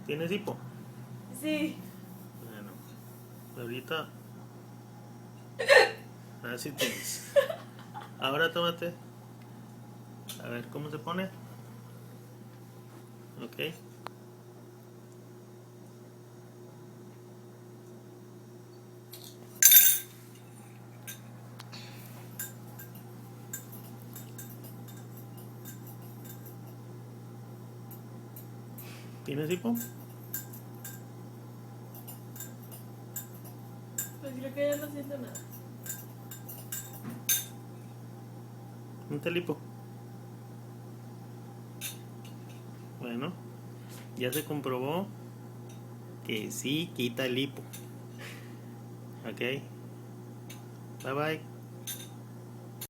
¿Tienes hipo? Sí. Bueno, ahorita. A ver si tienes. Ahora tómate. A ver cómo se pone. Ok. ¿Tienes hipo? Pues creo que ya no siento nada. ¿No te hipo? Bueno, ya se comprobó que sí quita el hipo. Ok. Bye bye.